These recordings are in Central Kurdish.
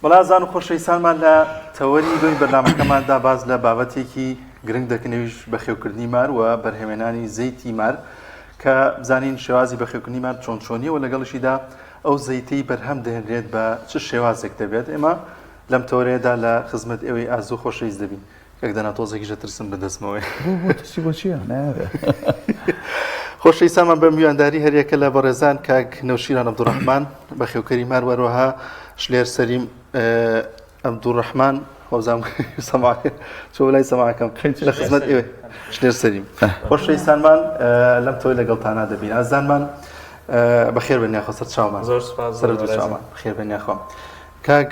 بەڵازان و خۆشەویستانمان لە تەوەری دوای بەرنامەکەماندا باز لە بابەتێکی گرنگ دەکەنەویش بەخێوکردنی مار و بەرهێمێنانی زەیتی مار کە بزانین شێوازی بەخێوکردنی مار چۆن چۆنیە و لەگەڵشیدا ئەو زەیتەی بەرهەم دەهێنرێت بە چ شێوازێک دەبێت. ئێمە لەم تەوەرەیەدا لە خزمەت ئێوەی ئازوو خۆشەویست دەبین. کەک دەنا تۆزێکیشە ترسم بدەستمەوەی بۆ چییە؟ خۆشەویستانمان بە میوانداری هەریەکە لە بەڕێزان کاک نەوشیران عەبدوڕەحمان بەخێوکەری مار وەروەها شلێر سەریم عەبدوڕەحمان خۆزام سەماعە چۆ لای سەماعەکەم لە خزمەت ئێوە شلێر سەریم. خۆشەویستانمان لەم تۆی لەگەڵتانە دەبین. ئازانمان بەخێر بێن یاخۆ سەر چاومان زۆر سپاس سەر دوو چاومان بەخێر بێن یاخۆ. کاک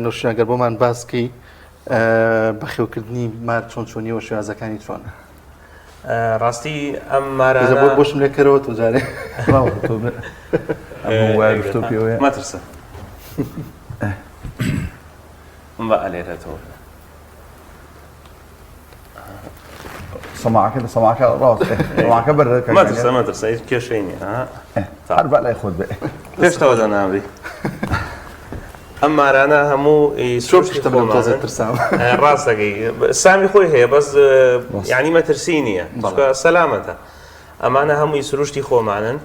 نەوشیران گەر بۆمان باسکەی بەخێوکردنی مار چۆن چۆنی و شێوازەکانی چۆن؟ ڕاستی ئەم مارانە بۆشم لێکەرەوە تۆ جارێ مەترسە بە ئەلێرێتەوە سەماعەکە لە سەماعەکە ڕاست سەماعەکە بەردەکە مەترسە هیچ کێشەی نییە هەر بە لای خۆت بێ پێشتەوە دەناوی. ئەم مارانە هەموو شتە بۆ تۆزێت ترسام ڕاستەکەی سامی خۆی هەیە بەس یعنی مەترسی نییە سەلامەتە. ئەمانە هەمووی سروشتی خۆمانن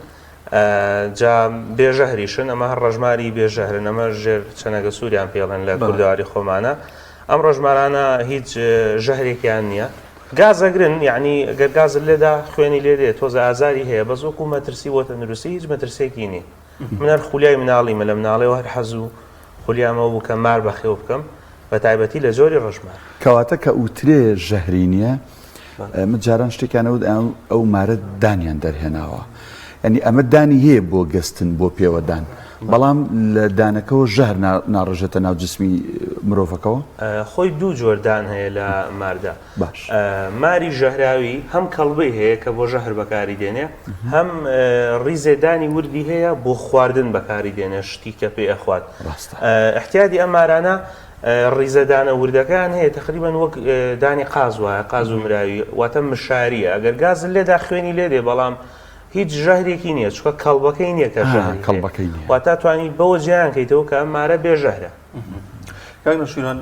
جا بێژەهریشن ئەمە هەر ڕەژماری بێژەهرن ئەمە ژێر چەنەگە سووریان پێڵێن لە کوردەواری خۆمانە. ئەم ڕەژمارانە هیچ ژەهرێکیان نییە. گازەگرن یعنی گەر گازت لێدا خوێنی لێ دێت تۆزە ئازاری هەیە بەس وەکو مەترسی بۆ تەندروستی هیچ مەترسێکی نییە. من هەر خولیای مناڵیمە لە مناڵەوە هەر حەزوو خولیامە بوو کە مار بەخێو بکەم بە تایبەتی لە زۆری ڕەژمار. کەواتە کە ئوترێ ژەهری نییە جاران شتێکیانەوت ئەو مارە دانیان دەرهێناوە. ینی ئەمە دانی هەیە بۆ گەستن بۆ پێوەدان بەڵام لە دانەکەەوە ژەهر ناڕژێتە ناو جسمی مرۆڤەکەەوە. خۆی دوو جۆردان هەیە لە ماردا. باش ماری ژەهراوی هەم کەڵبەی هەیە کە بۆ ژەهر بەکاری دێنێ هەم ڕیزێدانی وردی هەیە بۆ خواردن بەکاری دێنێ شتی کە پێ ئەخوات. احتیادی ئەم مارانە ڕیزەدانە وردەکان هەیە تقریبان وەک دانی قاز وایە قاز و مراوی واتە مشاریە ئەگەر گازت لێدا خوێنی لێ دێ بەڵام هیچ ژەهرێکی نییە چکە کەڵبەکەی نییە کە کەڵبەکەی نییە واتە توانیت بەوە جیان کەیتەوە کە ئەم مارە بێژەهرە. کاک نەوشیران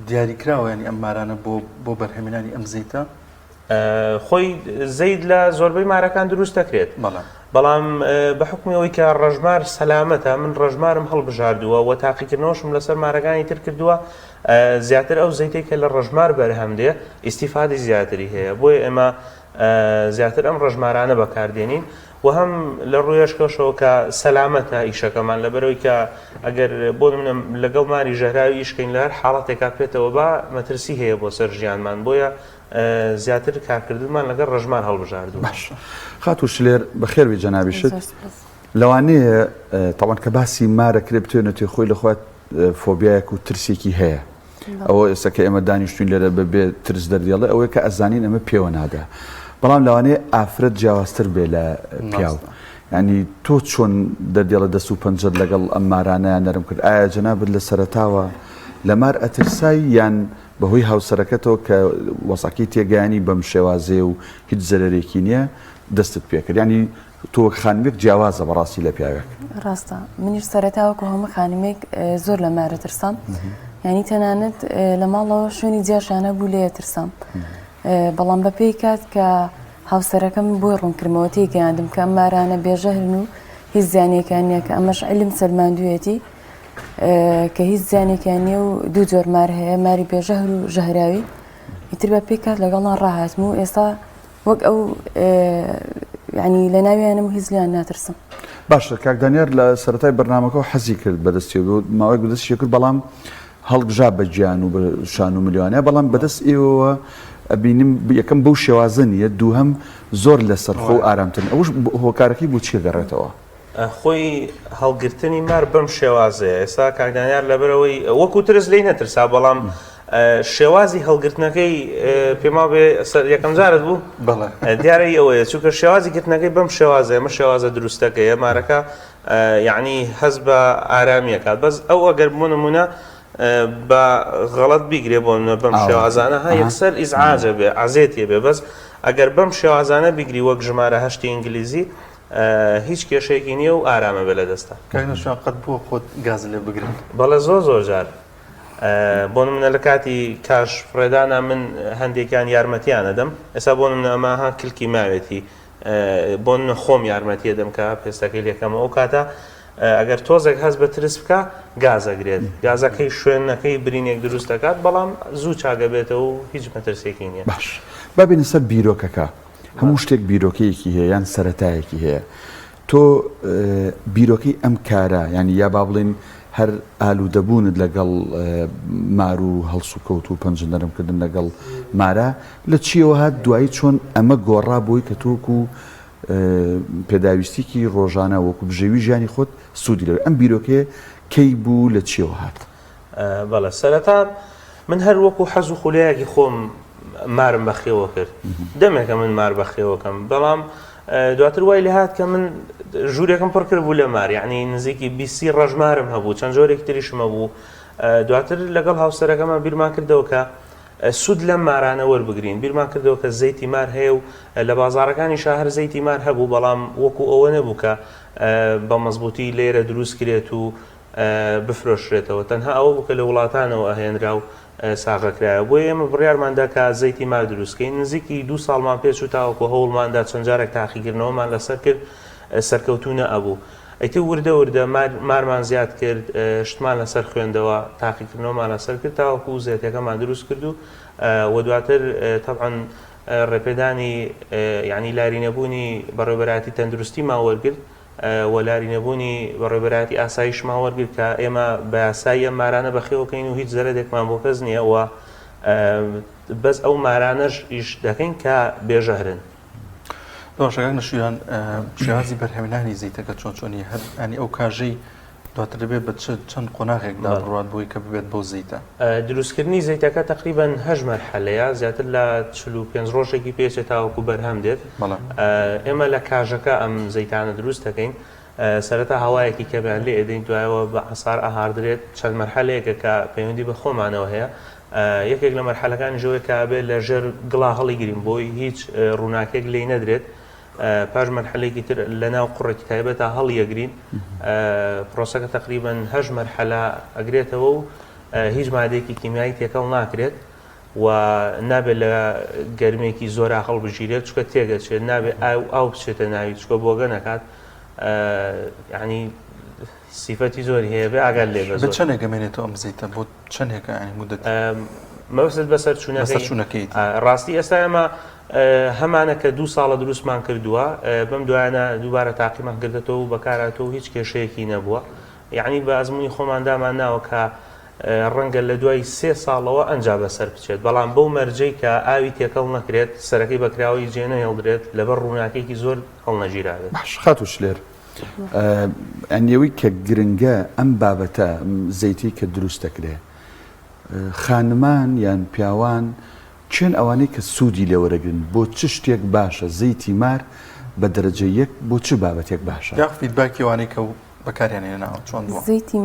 دیاریکراوە ینی ئەم مارانە بۆ بەرهێمێنانی ئەم زەیتە؟ خۆی زەید لە زۆربەی مارەکان دروست دەکرێت بەڵام بە حکومیەوەی کە ڕەژمار سەلامەتە من ڕەژمارم هەڵبژاردووە و تاقیکردنەوەشم لەسەر مارەکانی تر کردووە زیاتر ئەو زەیتێک کە لە ڕەژمار بەرهەم دێ ئیستیفادی زیاتری هەیە بۆیە ئێمە زیاتر ئەم ڕەژمارانە بەکاردێنین و هەم لە ڕوویشکەشەوە کە سەلامەتە ئیشەکەمان لەبەرەوەی کە ئەگەر بۆ منە لەگەڵ ماری ژەهراوی ئیشکەین لە هەر حاڵەتێکا پێێتەوە بە مەترسی هەیە بۆ سەر ژیانمان بۆیە زیاتر کارکردنمان لەگەڵ ڕەژمار هەڵبژاردووە. باش خات و شلێر بەخێروی جەنابیشت لەوانەیە تاوان کە باسی مارە کرێ بتوێنێتی خۆی لەخوات فۆبیایەک و ترسێکی هەیە ئەوە ئێستا کە ئێمە دانیشتوین لێرە بەبێ ترس دەردێڵێ ئەوەیە کە ئەزانین ئەمە پێوە نادا بەڵام لەوانەیە ئافرەت جیاوازتر بێ لە پیاو. ینی تۆ چۆن دەردێڵە دەست و پەنجەت لەگەڵ ئەم مارانەیان نەرم کرد ئایا جەنابت لە سەرەتاوە لە مار ئەترسایی یان بەهۆی هاوسەرەکەتەوە کە وەساکی تێگەیانی بەم شێوازێ و هیچ زەرێکی نییە دەستت پێ کرد ینی تۆ خانمێک جیاوازە بەڕاستی لە پیاوێک؟ ڕاستە منیش سەرەتاوەکو هەموو خانمێک زۆر لە مارە ترسام ینی تەنانەت لە ماڵەوە شوێنی جیاشانە بوو لێ ترسام بەڵام بە پێی کات کە هاوسەرەکەم بۆی ڕوونکردمەوە تێگەیاندم کە ئەم مارانە بێژەهرن و هیچ زیانێکیان نییە کە ئەمەش عیلم سەلماندوویەتی کە هیچ زیانێکیان نییە و دوو جۆر مار هەیە ماری بێژەهر و ژەهراوی ئیتر بە پێی کات لەگەڵان ڕاهاتم و ئێستا وەک ئەو ینی لە ناویانم هیچ لیان ناترسم. باشە کاک دانیار لە سەرەتای بەرنامەکەەوە حەزی کرد بەدەستیەوە ماوەی بەدەستی کرد بەڵام هەڵگژا بە گیان و بە شان و ملیوانەیە بەڵام بەدەست ئێوە ئەبینیم یەکەم بەو شێوازە نیە دووهەم زۆر لە سەرخۆ و ئارامترن ئەوش هۆکارەکەی بۆ چی گەڕێتەوە؟ خۆی هەڵگرتنی مار بەم شێوازەیە ئێستا کاک دانیار لەبەرەوەی وەکو ترس لی نەترسا بەڵام شێوازی هەڵگرتنەکەی پێما بێ یەکەم جارت بوو دیارەی ئەوەیە چونکە شێوازی گرتنەکەی بەم شێوازە ئەمە شێوازە دروستەکەیە مارەکە یعنی هەز بە ئارامیەکات بەس ئەو ئەگەر بۆ نمونە بە غەڵەت بیگرێ بۆ بەم شێوازانە ها یەکسەر ئیزعاجە بێ عەزێتیە بێ بەس ئەگەر بەم شێوازانە بیگری وەک ژمارە هەشتی ئینگلیزی هیچ کێشەیەکی نییە و ئارامە بە لە دەستا. کاکنەشان قەت بووە خۆت گاز لێ بگرن؟ بەڵێ زۆر جار بۆ منە لە کاتی کاش فڕێدانە من هەندێکیان یارمەتیان ئەدەم. ئێستا بۆ من ئەماها کلکی ماوێتی بۆ من خۆم یارمەتیە دەم کە پێستەکەی لێکەمە ئەو کاتە ئەگەر تۆزێک هەست بە ترس بکە گازەگرێت، گازەکەی شوێنەکەی برینێک دروست دەکات بەڵام زوو چاگە بێتەوە و هیچ مەترسێکی نییە. باش بابێنە سەر بیرۆکەکە هەموو شتێک بیرۆکەیەکی هەیە یان سەرەتایەکی هەیە. تۆ بیرۆکەی ئەم کارە ینی یا با بڵێن هەر ئالوودەبوونت لەگەڵ مار و هەڵس و کەوت و پەنجەنەرمکردن لەگەڵ مارە لە چیەوە هات دوایی چۆن ئەمە گۆڕا بۆی کە تۆکو پێداویستیکی ڕۆژانە وەکو بژێوی ژیانی خۆت سوودی لەوێ ئەم بیرۆکەیە کەی بوو لە چیەوە هات؟ بەڵێ سەرەتا من هەر وەکو حەز و خولەیەکی خۆم مارم بەخێوە کرد. دەمێکە من مار بەخێوەکەم بەڵام دواتر وای لێ هات کە من ژوورێکم پڕ کرد بوو لە مار، یعنی نزیکی 20 ڕەژمارم هەبوو، چەند جۆرێک تریشمە بوو. دواتر لەگەڵ هاوسەرەکەمە بیرمان کردەوە کە سود لەم مارانە وەربگرین. بیرمان کردەوە کە زەیتی مار هەیە و لە بازاڕەکانی شاهر زەیتی مار هەبوو بەڵام وەکو ئەوە نەبوو کە بە مەزبوطی لێرە دروست کرێت و بفرۆشرێتەوە. تەنها ئەوە بوو کە لە وڵاتانەوە ئەهێنرا و ساغەکرایە. بۆ ئێمە بڕیارماندا کە زەیتی مار دروستکەین. نزیکی 2 ساڵمان پێچ و تاوەکو هەوڵماندا چەند جارێک تاقیکردنەوەمان لەسەر کرد سەرکەوتوونە ئەبوو. ئەیتر وردە مارمان زیاد کرد، شتمان لەسەر خوێندەوە تاقیکردنەوەمان لەسەر کرد تاوەکو زەیتەکەمان دروست کرد و دواتر تەبعاً ڕێپێدانی یعنی لارینەبوونی بەڕێوەبەرایەتی تەندروستیمان وەرگرت و لارینەبوونی بەڕێوەبەرایەتی ئاسایشمان وەرگرت کە ئێمە بە یاسای ئەم مارانە بەخێوەکەین و هیچ زەرەرێکمان بۆ کەس نییە و بەس ئەو مارانەش ئیش دەکەین کە بێژەهرن. دۆشەکان نەشویان شێوازی بەرهێمنانی زەیتەکە چۆنی هەر ئەنی ئەو کاژەی دواتر دەبێت بە چەند قۆناغێکدا بڕات بۆی کە ببێت بۆ زەیتە. دروستکردنی زەیتەکە تقریباً 8 مەرحەلەیە، زیاتر لە 45 ڕۆژێکی پێچێت تاوەکو بەرهەم دێت. ئێمە لە کاژەکە ئەم زەیتانە دروست دەکەین. سەرەتا هەوایەکی کەمیان لێ ئەدەین، دوایەوە بە حەسار ئاهاردرێت. چەند مەرحەلەیەکە کە پەیوەندی بە خۆمانەوە هەیە. یەکێک لە مەرحەلەکانی ژەوەی کە بێت لە ژێر گڵا هەڵیگرین بۆی هیچ ڕووناکێک لێی نەدرێت. پاش مەرحەلەیەکی تر لە ناو قوڕێکی تایبەتە هەڵیەگرین. پرۆسەکە تقریباً 8 مەرحەلە ئەگرێتەوە و هیچ مادەیەکی کیمیایی تێکەڵ ناکرێت و نابێت لە گەرمێکی زۆر هەڵبژیرێت چکە تێگەچێت، نابێت ئاو بچێتە ناوی چکە بۆگە نەکات. یعنی سیفەتی زۆری هەیە بێ ئاگال لێ بە چەندێک ئەمێنێتەوە ئەم زەیتە بۆ چەندێکە مودەت مەبەست بەسەر چوونەکەی. ڕاستی ئێستا ئێمە هەمانە کە 2 ساڵە دروستمان کردووە بەم دوایانە دووبارە تاقیمان کردێتەوە و بەکاراتەوە هیچ کێشەیەکی نەبووە. یعنی بە ئەزمموی خۆمان دامان ناوە کە ڕەنگە لە دوای 3 ساڵەوە ئەنجا بەسەر بچێت، بەڵام بەو مەرجەی کە ئاوی تێکەڵ نەکرێت سەرەکەی بەکراوی جێنە هێڵدرێت لەبەر ڕووناکێکی زۆر هەڵنەگیراوێت. باش خات و شلێر ئەنیەوەی کە گرنگە ئەم بابەتە زەیتی کە دروست دەکرێ خانمان یان پیاوان چێن ئەوانەی کە سوودی لێوەرەگرن بۆ چ شتێک باشە زەیتی مار بە دەرەجە یەک بۆ چ بابەتێک باشە؟ یا فیدباکی ئەوانەی کە بەکاریانێناوە چۆن بووە؟ زەیتی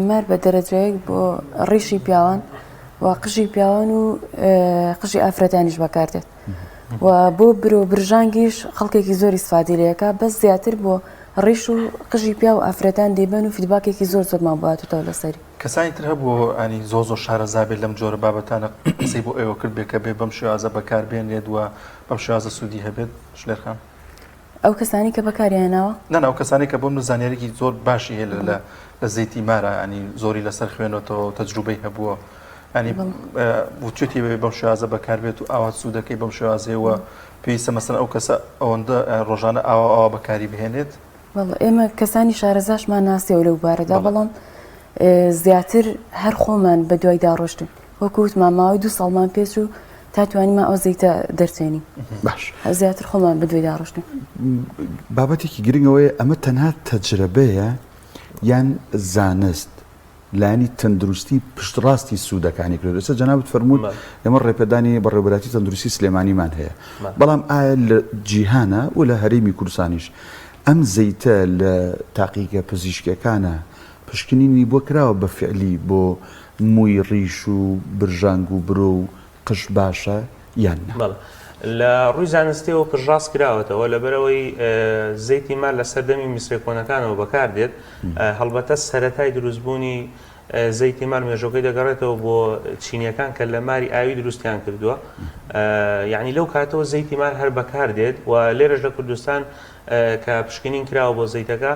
مار بە دەرەجەیەک بۆ ڕیشی پیاوان و قژی پیاوان و قژی ئافرەتانیش بەکاردێت و بۆ برۆ برژانگیش خەڵکێکی زۆری سفادی لەکە بەس زیاتر بۆ ڕیش و قژی پیا و ئافرەتان دەیبن و فیدباکێکی زۆرمان باتوتەوە لەسەری. کەسانی تر هەبوو ئەنی زۆ شارەزابێت لەم جۆرە بابەتانە قسەی بۆ ئێوە کرد بێت کە بێ بەم شێوازە بەکاربێنێت وە بەم شێوازە سوودی هەبێت شلێرخان؟ ئەو کەسانی کە بەکاریانەوە نەنا ئەو کەسانی کە بۆم زانیاریی زۆر باشی هەیە لە زەیتی مارە ئەنی زۆری لەسەر خوێنەوە تەجروبەی هەبووە ئەنی وچێتی بێ بەم شێوازە بەکاربێت و ئاوا سوودەکەی بەم شێوازەیەوە پێویستە مەسەن ئەو کەسە ئەوەندە ڕۆژانە ئاوا بەکاری بهێنێت. ئێمە کەسانی شارەزاشمان ناسیەوە لەو بارەدا بەڵام زیاتر هەر خۆمان بە دوای داڕۆشتن وەکووتمان ماوەی 2 ساڵمان پێچ و تا توانیمان ئەو زەیتە دەرچێنی. باش زیاتر خۆمان بە دوای داڕۆشتن. بابەتێکی گرنگەوەی ئەمە تەنها تەجربەیە یان زانست لانی تەندروستی پشتڕاستی سوودەکانی کرد. ئێستا جەنابەت فەرموود ئێمە ڕێپێدانی بەڕێوەبەراتی تەندروستی سلێمانیمان هەیە، بەڵام ئایا لە جیهانە و لە هەرێمی کوردستانیش ئەم زەیتە لە تاقیکە پزیشکەکانە پشکنینی بۆ کراوە بە فعلی بۆ مووی ڕیش و برژانگ و برۆ و قش باشە یان نە؟ لە ڕووی زانستیەوە پژڕاست کراوەتەوە لەبەرەوەی زەیتی مار لە سەردەمی میسرە کۆنەکانەوە بەکاردێت هەڵبەتە سەرەتای دروستبوونی زەیتی مار مێژۆکەی دەگەڕێتەوە بۆ چینیەکان کە لە ماری ئاوی دروستیان کردووە یعنی لەو کاتەوە زەیتی مار هەر بەکاردێت و لێرەش لە کوردستان کە پشکنین کراوە بۆ زەیتەکە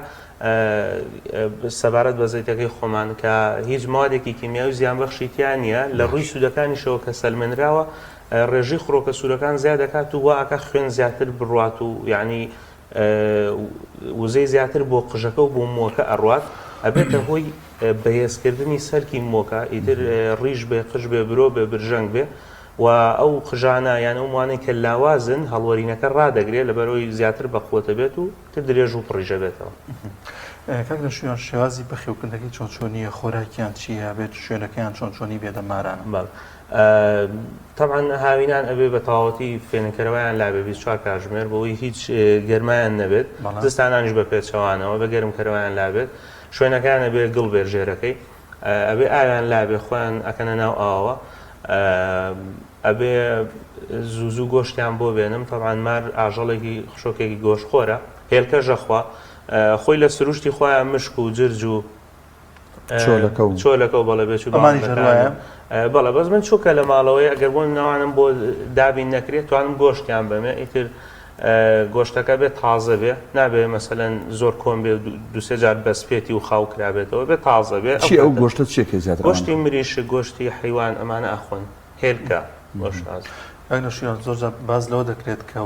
سەبارەت بە زەیتەکەی خۆمان کە هیچ موادێکی کیمیاوی زیانبەخشی تیان نییە لە ڕووی سوودەکانیشەوە کە سەلمێنراوە ڕێژی خۆڕۆکە سوورەکان زیاد دەکات و واکە خوێن زیاتر بڕات و یعنی وزەی زیاتر بۆ قژەکە و بۆ مۆکە ئەڕوات ئەبێتە هۆی بەهێزکردنی سەرکی مۆکە ئیتر ڕیژ بێ قژ بێ برۆ بێ برژەنگ بێ و ئەو قژانە یان ئەو موانەی کە لاوازن هەڵوەرینەکە ڕدەگرێت لەبەرەوەی زیاتر بەخۆتە بێت و تر درێژ و پڕیژە بێتەوە. کاک لە شوێن شێوازی بەخێوکردنەکەی چۆنچۆنیە خۆراکیان چیە بێت شوێنەکەیان چۆنچۆنی بێدە مارانە؟ طبعا هاوینان ئەبێ بە تەواوەتی فێنکەرەوەیان لابێ 24 کاتژمێر بۆەوەی هیچ گەرمایان نەبێت زستانانیش بە پێچەوانەوە بە گەرمکەرەوەیان لابێت شوێنەکان ئەبێ گڵ بێژێرەکەی ئەبێ ئاویان لابێ خۆیان ئەکەنە ناو ئاوە ئەبێ زوو گۆشتیان بۆ بێنم طبعا مار ئاژەڵێکی خشۆکێکی گۆشتخۆرە هێلکە ژەخوا خۆی لە سروشتی خۆیان مشک و جرج و چۆلەکە و بەڵێ بێت بەڵێ بەس من چووکە لە ماڵەوەی ئەگەر بۆن ناوانم بۆ دابین نەکرێت توانم گۆشتیان بەمێ ئیتر گۆشتەکە بێت تازە بێ نابێ مەسەلەن زۆر کۆم بێ دوسێ جار بەسپێتی و خاو کرابێتەوە بێت تازە بێ چی ئەو گۆشتە چێکی زیاتر گۆشتی مریش گۆشتی حیوان ئەمانە ئەخۆن هێلکە بۆشاز ئەگەر شوێن زۆر باز لەوە دەکرێت کە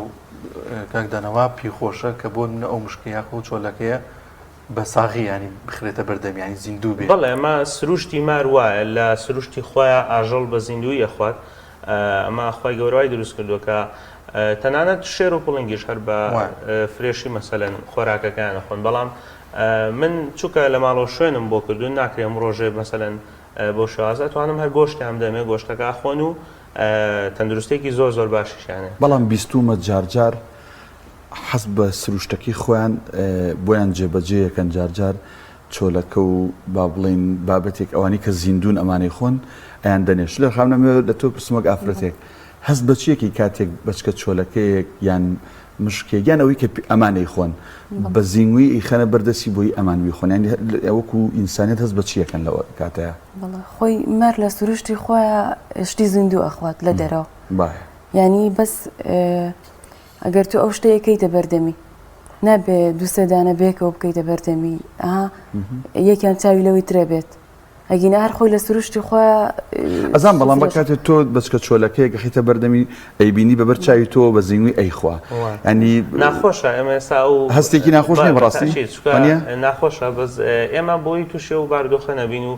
کاکدانەوە پێخۆشە کە بۆ منە ئەو مشکیاخ و چۆلەکەیە بە ساغی ینی بخرێتە بەردەمیانی زیندوو بێ بەڵێ ئەمە سروشتی مار وایە لە سروشتی خۆیان ئاژەڵ بە زیندوی ئەخوات ئەمە خۆی گەورەوای دروست کردووە کە تەنانەت شێر و پڵنگیش هەر بە فرێشی مەسەلەن خۆراکەکان ئەخۆن بەڵام من چووکە لە ماڵەوە شوێنم بۆ کردوون ناکرێم ڕۆژێ مەسەلەن بۆ شوازە توانم هەر گۆشتیان دەمێ گۆشتەکە ئەخۆن و تەندروستێکی زۆر باشیشانێ بەڵام بیستومە جارجار حەز بە سروشتەکەی خۆیان بۆیان جێبەجێ یەکەن جارجار چۆلەکە و با بڵین بابەتێک ئەوانی کە زیندون ئەمانەی خۆن ئەیان دەنێش لە خام نەمێ لە تۆ پرسمەک ئافرەتێک هەست بە چیەکی کاتێک بچکە چۆلەکەیەک یان مشکێک یان ئەوەی کە ئەمانەی خۆن بە زیینگوی ئیخەنە بەردەسی بۆی ئەمانوی خۆن یان ئەوەکو ئینسانیت هەست بە چیەکەن لەوە کاتەیە خۆی مەر لە سروشتی خۆیان شتی زیندوو ئەخوات لە دەرەوە ینی بەس ئەگەر تو ئەو شتەیەکەیتە بەردەمی نابێ دووسەدانە بێکەوە بکەیتە بەردەمی یەکیان چاوی لەوەی ترە بێت ئەگینە هەر خۆی لە سروشتی خۆیان ئەزان بەڵام بەکاتێت تۆ بچکە چۆلەکەیەک خیتە بەردەمی ئەیبینی بەبەر چاوی تۆ بە زیینگوی ئەیخوا ینی ناخۆشە ئێمە ئێستا و هەستێکی ناخۆش نیە بەڕاستی ناخۆشە بەس ئێمە بۆی تووشێ و باردۆخە نەبین و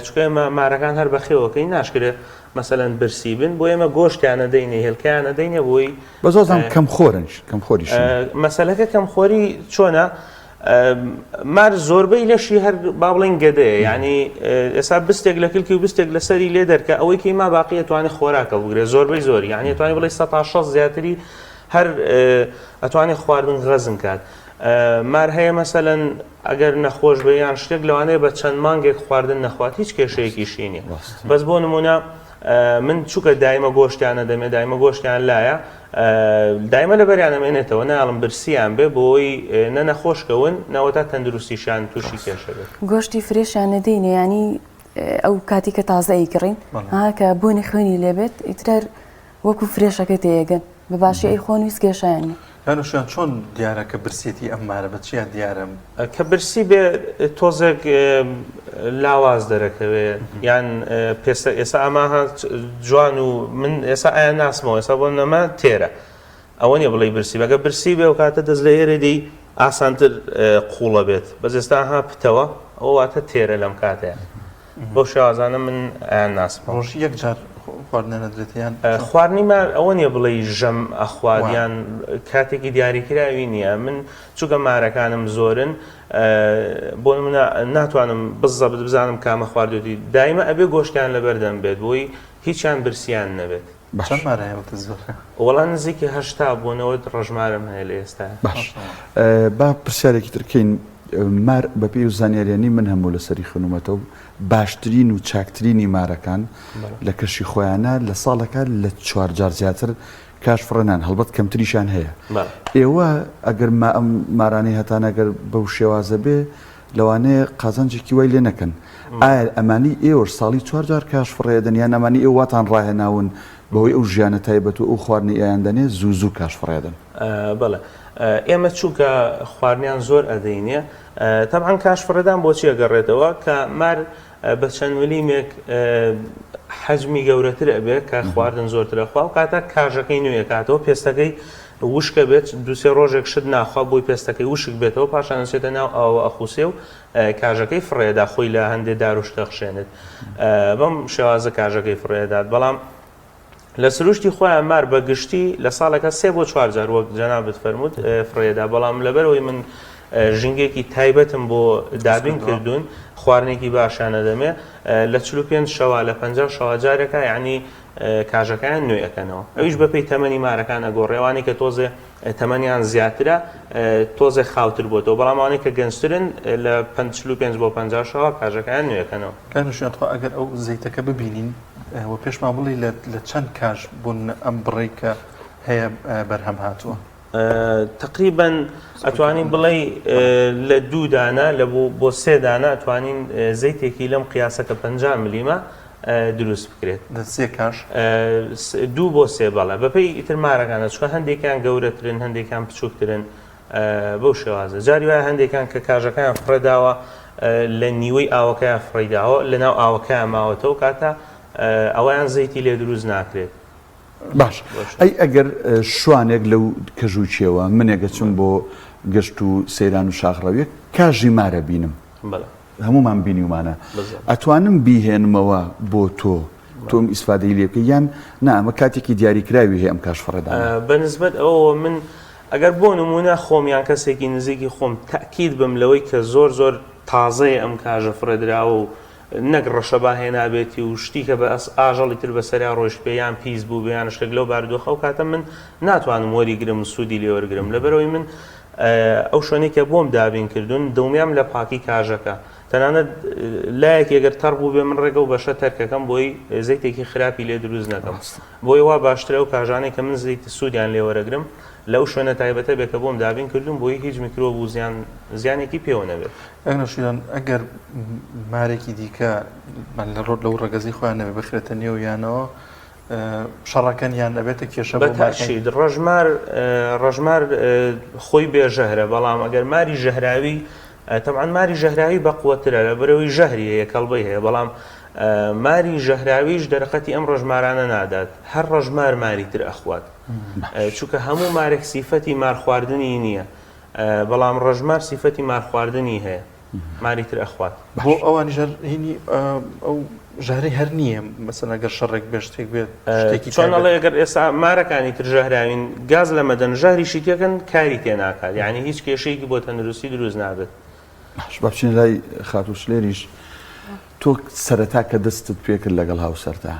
چکە ئێمە مارەکان هەر بەخێوەکەی ناشکرێت مەسەلەن برسی بن بۆ ئێمە گۆشتیانە دەینێ هێلکەیانە دەینێ بۆی بە زۆزان کەم خۆرنش کەم خۆریش مەسەلەکە کەم خۆری چۆنە مار زۆربەی لەشی هەر با بڵێن گەدەیە یعنی ئێستا بستێک لە کلکی و بستێک لەسەری لێ دەرکە ئەوەی کەی ما باقی ئەتوانێت خۆراکە بگرێ زۆربەی زۆری یعنی ئەتوانێت بڵێ 160 زیاتری هەر ئەتوانێت خواردن غەزم کات مار هەیە مەسەلەن ئەگەر نەخۆش بە یان شتێک لەوانەیە بە چەند مانگێک خواردن نەخوات هیچ کێشەیەکیشی نیە بەس بۆ نمونە من چووکە دایمە گۆشتیانە دەمێ دایمە گۆشتیان لایە دایمە لە بەریانەمێنێتەوە ناڵم برسیان بێ بۆی نەنەخۆشکەون نەوەتا تەندروستیشان تووشی کێشە بێت گۆشتی فرێشیان نەدەینێ ینی ئەو کاتی کە تازایی کڕین کە بۆنی خوێنی لێبێت ئیترەر وەکو فرێشەکە تێگەن بە باشی ئەی خۆن ویست کێشایانی یانوشیان چۆن دیارە کە برسێتی ئەممارە بە چیان دیارم کە برسی بێ تۆزێک لاواز دەرەکەوێت یان ئێستا ئەمە جوان و من ئێستا ئایا ناسمەوە ئێستا بۆ نەما تێرە ئەوە نیە بڵێ برسی بەگە برسی بێ و کاتە دەست لە ئێرەدی ئاسانتر قوڵە بێت بەس ئێستا ها پتەوە ئەو واتە تێرە لەم کاتەیە بۆ شازانە من ئایا ناسمەوە ڕۆژی یەک جار خواردنەدرێتیان خواردنیمان ئەوە نیە بڵێ ژەم ئەخواردیان کاتێکی دیاریکراوی نییە من چووکە مارەکانم زۆرن بۆ منە ناتوانم بزەبت بزانم کامە خواردوتی دایمە ئەبێ گۆشتیان لەبەردەم بێت بۆی هیچیان برسیان نەبێت وەڵام نزیکی 80 بۆنەوە ڕژمارم هەیە لە ئێستا باش با پرسیارێکی ترکەین مار بەپێی و زانیاریانی من هەموو لەسەری خنوومەتەوە باشترین و چاکترینی مارەکان لە کەشی خۆیانە لە ساڵەکە لە 4 جار زیاتر کاشفڕێنان هەڵبەت کەمتریشان هەیە ئێوە ئەگەر ئەم مارانەی هەتانەگەر بەو شێوازە بێ لەوانەیە قازانجێکی وای لێ نەکەن ئایا ئەمانی ئێوە ساڵی 4 جار کاشفڕێدەن یان ئەمانی ئێوەتان ڕاهێناون بەهۆی ئەو ژیانە تایبەت و ئەو خواردنی ئەیان دەنێ زوو کاشفڕێدەن بەڵێ ئێمە چووکە خواردنیان زۆر ئەدەینێ تەبعاً کاشفڕێدان بۆچی ئەگەڕێتەوە کە مار بە چەند ملیمێک حەجمی گەورەتر ئەبێت کە خواردن زۆرترە خوا و کاتە کاژەکەی نوێ کاتەوە پێستەکەی وشکە بێت دوسێ ڕۆژێک شت ناخوا بۆی پێستەکەی وشک بێتەوە پاشان چێتە ناو ئەوە ئەخوسێ و کاژەکەی فڕێدا خۆی لە هەندێک داروشتە خشێنێت بەم شێوازە کاژەکەی فڕێدات بەڵام لە سروشتی خۆیان مار بە گشتی لە ساڵەکە 3 بۆ 4 جار وەک جەنابەت فەرمووت فڕێدا بەڵام لەبەرەوەی من ژینگێکی تایبەتم بۆ دابین کردوون خواردنێکی باشانە دەمێ لە 45 شەوا لە 50 شەوا جارێکە یعنی کاژەکان نوێەکەنەوە ئەویش بەپێی تەمەنی مارەکانە گۆڕێوانی کە تۆزێ تەمەنیان زیاترە تۆزێ خاوتر بۆتەوە بەڵامانی کە گەنجترن لە 45 بۆ 50 شەوا کاژەکان نوێەکەنەوە کانشیانخوا ئەگەر ئەو زەیتەکە ببینین و پێشمان بڵی لە چەند کاژ بوون ئەم بڕێ کە هەیە بەرهەم هاتووە تقریبا ئەتوانین بڵێ لە 2 دانە لە بۆ 3 دانە ئەتوانین زەیتێکی لەم قیاسەکە 50 ملیمە دروست بکرێت 3 کاش 2 بۆ 3 بەڵێ بەپێی ئیتر مارەکانە چکە هەندێکیان گەورەترن هەندێکیان بچووکترن بەو شێوازە جاری وایە هەندێکیان کە کاژەکەیان فڕێداوە لە نیوەی ئاوەکەیان فڕیداوە لە ناو ئاوەکەیان ماوەتەوە کاتە ئەویان زەیتی لێ دروست ناکرێت باش ئەی ئەگەر شوانێک لەو کەژووچیەوە منێگە چم بۆ گەشت و سەیران و شاخڕەویە کاژی مارە بینم هەمومان بینیومانە ئەتوانم بیهێنمەوە بۆ تۆم ئیسفادەی لێ بکە یان نا ئەمە کاتێکی دیاریکراوی هەیە ئەم کاشفڕێدا بەنسبەت ئەوە من ئەگەر بۆ نمونە خۆمیان کەسێکی نزیکی خۆم تاکید بم لەوەی کە زۆر تازەیە ئەم کاژە فڕێدراوە و نەک ڕەشەبا هێنابێتی و شتی کە بە ئاژەڵی تر بەسەریا ڕۆژ پێیان پیس بوو بیان شتێک لەو باردۆخە و کاتە من ناتوانم وەریگرم سوودی لێوەرگرم لەبەرەوەی من ئەو شوێنێکە بۆم دابین کردوون دڵنیام لە پاکی کاژەکە تەنانەت لایەک ئەگەر تەڕ بوو بێ من ڕێگە و بەشە تەرکەکەم بۆی زەیتێکی خراپی لێ دروست نەکەم بۆی وا باشترە و کاژانێک کە من زەیتی سوودیان لێوەرەگرم لەو شوێنە تایبەتە بێکە بۆم دابین کردوون بۆی هیچ میکرۆب و زیانێکی پێوە نەبێت ئەگەر ئەگەر مارێکی دیکە لەو ڕەگەزی خۆیان نەبێ بخرێتە نێو یانەوە شەڕەکەنیان ئەبێتە کێشە بەتاشید ڕەژمار خۆی بێژەهرە بەڵام ئەگەر ماری ژەهراوی تەبعاً ماری ژەهراوی بەقووەترە لە بەرەوەی ژەهری هەیە کەڵبەی هەیە بەڵام ماری ژەهراویش دەرەقەتی ئەم ڕەژمارانە نادات هەر ڕەژمار ماری تر ئەخوات چونکە هەموو مارێک سیفەتی مارخواردنی نییە بەڵام ڕەژمار سیفەتی مارخواردنی هەیە ماری تر ئەخوات بۆ ئەوان ژەرهینی ئەو ژەهری هەر نییە مەسەن ئەگەر شەڕێک بێ شتێک بێت چۆن ئەڵێ ئەگەر ئێستا مارەکانی تر ژەهراوین گاز لە مەدەن ژەهریشی تێکەن کاری تێ ناکات یعنی هیچ کێشەیەکی بۆ تەندروستی دروست نابێت با بچین لای خاتووشلێریش تۆ سەرەتا کە دەستت پێکرد لەگەڵ هاوسەرتا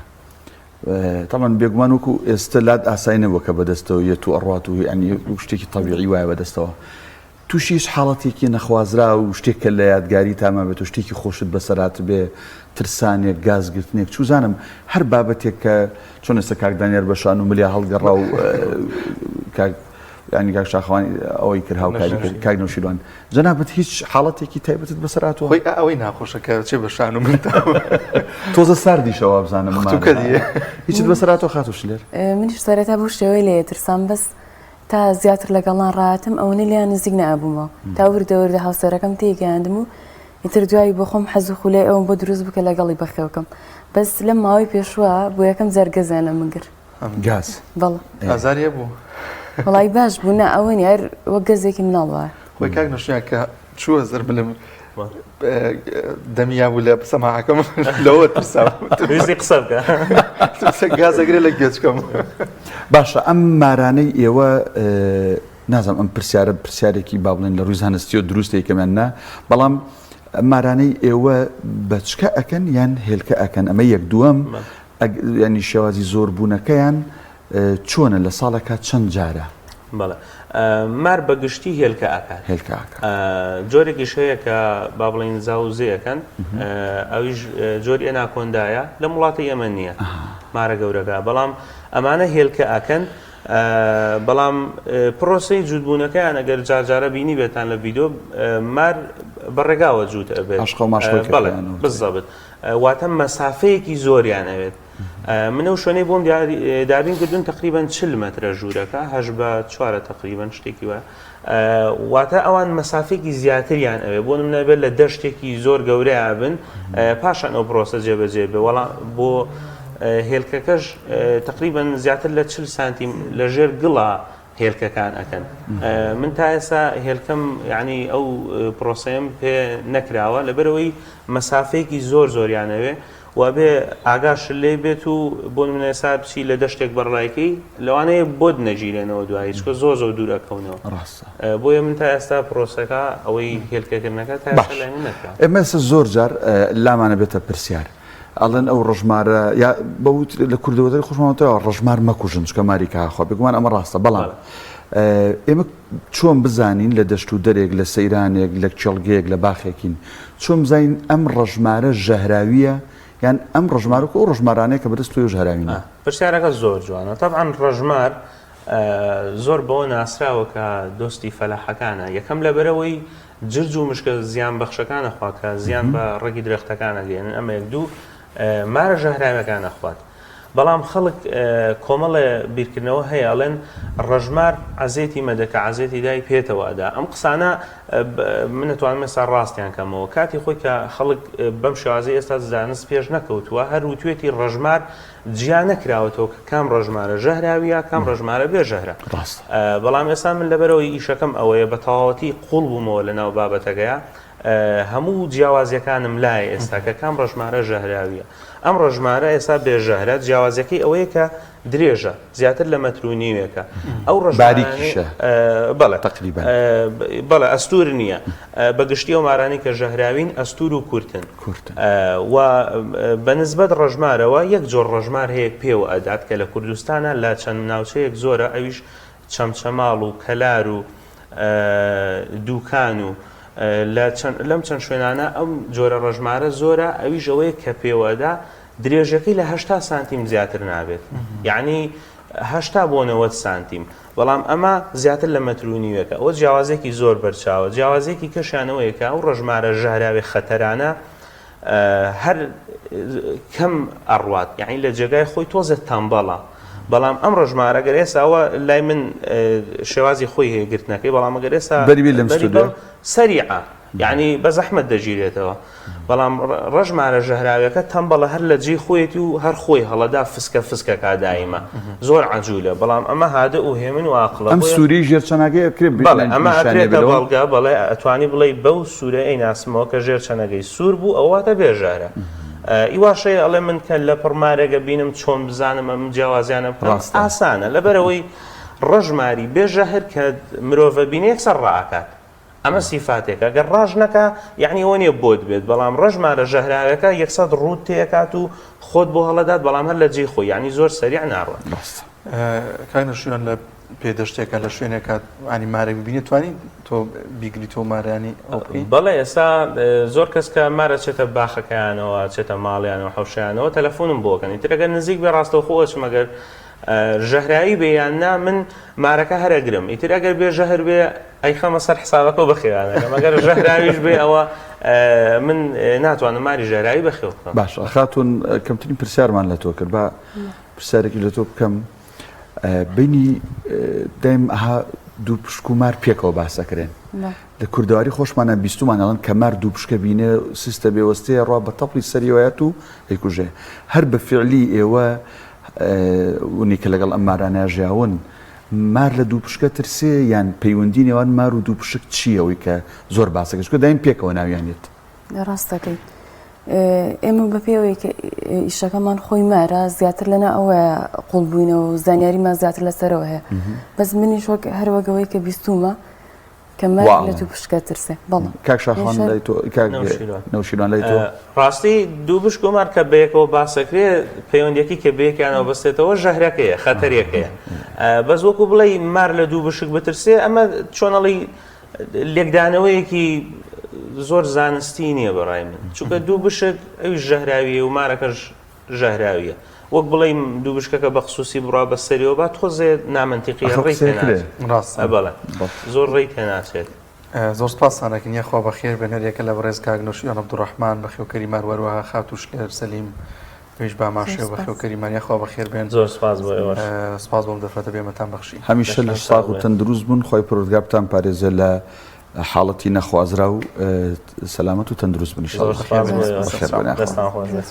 تامان بێگومان وەکو ئێستا لات ئاساینەوە کە بەدەستەوە یەت و ئەڕات و ینی شتێکی تەبیعی وایە بەدەستەوە تووشیش حاڵەتێکی نەخوازرا و شتێک کە لە یادگاری تاما بێت و شتێکی خۆشت بەسەرات بێ ترسانێک گازگرتنێک چوزانم هەر بابەتێک کە چۆن ئێستا کاکدانیار بەشان و ملیا هەڵگەڕا و ینی کاک شاخەوانی ئەوەی کرد هاوکاری کرد کاک نەوشیروان جەنابەت هیچ حاڵەتێکی تایبەتت بەسەراتەوە خۆی ئەوەی ناخۆشەکە چێ بەشان و من تۆزە ساردیشەوە بزانم هیچت بەسەراتەوە خاتووشلێر منیش سەرەتا بۆ شێوەی لێ ترسام بەس تا زیاتر لەگەڵان ڕاتم ئەوەنە لیان نزیک نەبوومەوە تا وردەوردە هاوسەرەکەم تێگەاندم و ئیتر دوایی بۆ خۆم حەز و خولێ ئەوم بۆ دروست بکە لەگەڵی بەخێوکەم بەس لەم ماوەی پێشوە بۆ یەکەم زەرگەزانە مگر گاز بەڵێ ئازاریە بوو وڵی باش بوو نە ئەوەنی هەر وەک گەزێکی مناڵوە خۆی کاک نەشیان کە چووە زەر بلم دەمیا بوو لە سەماعەکەم لەوە ترسام ویستی قسە بکە گازەگرێ لە گێچکەم باشە ئەم مارانەی ئێوە نازانم ئەم پرسیارێکی با بڵێن لە ڕووی زانستی و دروستێکەمان نا بەڵام مارانەی ئێوە بەچکە ئەکەن یان هێلکە ئەکەن ئەمە یەک دووەم ینی شێوازی زۆر بوونەکەیان چۆنە لە ساڵەکە چەند جارە بەڵێ مار بەگشتی هێلکە ئاکات جۆرێکیش هەیە کە با بڵێن زاوزەیەکەن ئەویش جۆری ئەناکۆندایە لە وڵاتی ئێمە نییە مارە گەورەکە بەڵام ئەمانە هێلکە ئاکەن بەڵام پرۆسی جوودبوونەکەیان ئەگەر جارجارە بینی بێتان لە ڤیدۆ مار بەڕێگاوە جووت ئەبێت بزەبت واتە مەسافەیەکی زۆریان ئەوێت منە و شوێنەی بۆم دابین کردوون تقریبان 40 مترە ژوورەکە هەش بە 4 تقریبان شتێکی وە واتە ئەوان مەسافێکی زیاتریان ئەوێ بۆ نمونە بێت لە دەشتێکی زۆر گەورەیە بن پاشان ئەو پرۆسە جێبەجێ بێ وەڵام بۆ هێلکەکەش تقریبان زیاتر لە 40 سانتیم لە ژێر گڵا هێلکەکان ئەکەن من تا ئێستا هێلکەم یعنی ئەو پرۆسەیەم پێ نەکراوە لەبەرەوەی مەسافەیەکی زۆریانەوێ و بێ ئاگاش لێ بێت و بۆ منە ئێستا بچی لە دەشتێک بەڕایکەی لەوانەیە بۆت نەگیرێنەوە دوایی چکە زۆر دوورەکەونەوە بۆیە من تا ئێستا پرۆسەکە ئەوەی هێلکەکردنەکە تا ئێستا لای من نەکرا ئێمە زۆر جار لامانە بێتە پرسیار ئەڵێن ئەو ڕژمارە یا بەوت لە کوردەوەدەری خۆشمانەوە ڕژمار مەکوژن چکە ماریکاخوا بگومان ئەمە ڕاستە بەڵام ئێمە چۆن بزانین لە دەشت و دەرێک لە سەیرانێک لە چڵگەیەک لە باخێکین چۆن بزانین ئەم ڕژمارە ژەهراویە یان ئەم ڕژمارە و ڕژمارانەیە کە بەدەست توی ژەهراوینە پرسیارەکە زۆر جوانە طبعاً ڕژمار زۆر بەوە ناسراوە کە دۆستی فەلاحەکانە یەکەم لەبەرەوەی جرج و مشکە زیان بەخشەکانە خواکە زیان بە ڕێگی درەختەکانە گەێنن ئەمە یەک دوو مارە ژەهراویەکانە خوات بەڵام خەڵک کۆمەڵێ بیرکردنەوە هەیە ئەڵێن ڕژمار عەزێتی مەدەکە عەزێتی دای پێێتەوە ئەدا ئەم قسانە من نەتوانم ئێستا ڕاستیان کەمەوە کاتی خۆی کە خەڵک بەم شێوازەی ئێستا زانست پێش نەکەوتووە هەر وتوێتی ڕژمار جیان نەکراوەتەوە کە کام ڕژمارە ژەهراویە کام ڕژمارە بێژەهرە بەڵام ئێستا من لەبەرەوەی ئیشەکەم ئەوەیە بە تەواوەتی قوڵ بوومەوە لەناو بابەتەکەیە هەموو جیاوازیەکانم لایە ئێستا کە کام ڕژمارە ژەهراویە ئەم ڕژمارە ئێستا بێژەهرە جیاوازەکەی ئەوەیە کە درێژە زیاتر لە مەترونیوێکە ئەو ڕژمارانیشە بەڵێ تقریبا بەڵێ ئەستور نییە بەگشتی ئەو مارانی کە ژەهراوین ئەستور و کورتن و بەنسبەت ڕژمارەوە یەک جۆر ڕژمار هەیە پێوە ئەدات کە لە کوردستانە لە چەند ناوچەیەک زۆرە ئەویش چەمچەماڵ و کەلار و دووکان و لەم چەند شوێنانە ئەم جۆرە ڕژمارە زۆرە ئەویش ئەوەیە کە پێوەدا درێژەکەی لە 80 سانتیم زیاتر نابێت یعنی 80 بۆ 90 سانتیم بەڵام ئەمە زیاتر لە مەترونیوەکە ئەوە جیاوازێکی زۆر بەرچاوە جیاوازێکی کەشانەوەیە کە ئەو ڕژمارە ژەهراوی خەتەرانە هەر کەم ئەڕوات یعنی لە جێگای خۆی تۆزە تەمبەڵە بەڵام ئەم ڕژمارە گەر ئێستاوە لای من شێوازی خۆی هەیەگرتنەکەی بەڵام ئەگەر ئێستا سەریعە یعنی بە زەحمەت دەگیرێتەوە بەڵام ڕژمارە ژەهراویەکە تەمبەڵە هەر لە جێی خۆیەتی و هەر خۆی هەڵەدا فسکە دایمە زۆر عەجوولە بەڵام ئەمە هادە و هێمن و عاقڵە ئەم سووری ژێرچەنەکەی ئەمە ئەکرێتە بەڵگا بەڵێ ئەتوانی بڵێ بەو سوورە ئەیناسمەوە کە ژێرچەنەکەی سوور بوو ئەواتە بێژارە ئیواشەیە ئەڵێ من کە لە پڕمارێگە بینم چۆن بزانم ئەم جیاوازیانە ئاسانە لەبەرەوەی ڕژماری بێژەهر کە مرۆڤە بینی یەکسەر ڕائەکات ئەمە سیفاتێکە گەر ڕاژ نەکە یعنی ئەوە نییە بۆت بێت بەڵام ڕژمارە ژەهراویەکە یەکسەد ڕوود تێکات و خۆت بۆ هەڵەدات بەڵام هەر لە جێی خۆی یعنی زۆر سەریع ناڕوات کاینە شوێن لە پێدەشتێکە لە شوێنێکە ئانی مارێک ببینێت توانی تۆ بیگری تۆ مارانی بەڵێ ئێستا زۆر کەس کە مارە چێتە باخەکەیانەوە چێتە ماڵیانەوە حەوشیانەوە تەلەفۆنم بۆکەن ئیترەگەر نزیک بێ ڕاستەوە خۆشم ئەگەر ژەهراوی بێیان نا من مارەکە هەرەگرم ئیتر ئەگەر بێ ژەهر بێ ئەیخەمە سەر حسابەکە بەخێوانەکەم ئەگەر ژەهراویش بێ ئەوە من ناتوانم ماری ژەهراوی بەخێو بکەم باش خاتون کەمترین پرسیارمان لە تۆ کرد بە پرسیارێکی لە تۆ بکەم بینی دایم ئەها دوو پشک و مار پێکەوە باسەکرێن لە کوردەواری خۆشمانە بیستومان ئەڵەن کە مار دوو پشکە بینێ سیستە بێوەستەیە ڕوا بە تەپڵی سەریوایەت و ئەیکوژێ هەر بە فعلی ئێوە ونی کە لەگەڵ ئەم مارانە ژیاون مار لە دوو پشکە ترسێ یان پەیوەندی نێوان مار و دوو پشک چییەوەی کە زۆر باسەکە چکە دایم پێکەوە ناویانێت ڕاستەکەیت ئێمە بە پێوەی کە ئیشەکەمان خۆی مارە زیاتر لەنا ئەوە قوڵبووینەوە و زانیاریمان زیاتر لەسەرەوە هەیە بەس منیش وەک هەروەگەوەی کە بیستومە کە مار لە دوو پشکە ترسێ بەڵام کاک شاخوان لای تۆ نەوشیروان لای تۆ ڕاستی دوو پشک و مار کە بەیەکەوە باسەکرێ پەیوەندیەکی کە بەیەکیانەوە بەستێتەوە ژەهرەکەیە خەتەرێکەیە بەس وەکو بڵێ مار لە دوو پشک بترسێ ئەمە چۆنەڵی لێکدانەوەیەکی زۆر زانستی نییە بەڕای من چونکە دوو بشک ئەوی ژەهراویە و مارەکەش ژەهراویە وەک بڵێم دوو بشکەکە بە خصوصی بڕا بە سەریەوە با تۆزێ نامەنتیقی ڕێی تێناچێت ڕاستە بەڵێ زۆر ڕێی تێناچێت زۆر سپاسانەکەن یەخوا بەخێر بێنەر یەکە لە بەڕێز کاگنۆشیان عەبدوڕەحمان بەخێوکەری ماروەروەها خاتوشلێر سەلیم پێش باماشێ بەخێوکەریمان یەخوا بەخێر بێن زۆر سپاس بۆ ئێوەش سپاس بۆم دەفرەتە بێمەتان بەخشی هەمیشە لە ساغ و تەندروست بوون خۆی پەروەردگار بتان پارێزە لە حاڵەتی نەخوازرا و سەلامەت و تەندروست بن زۆر سپاس بۆ ئێوە بەخێر بن. دەستان خۆش بێت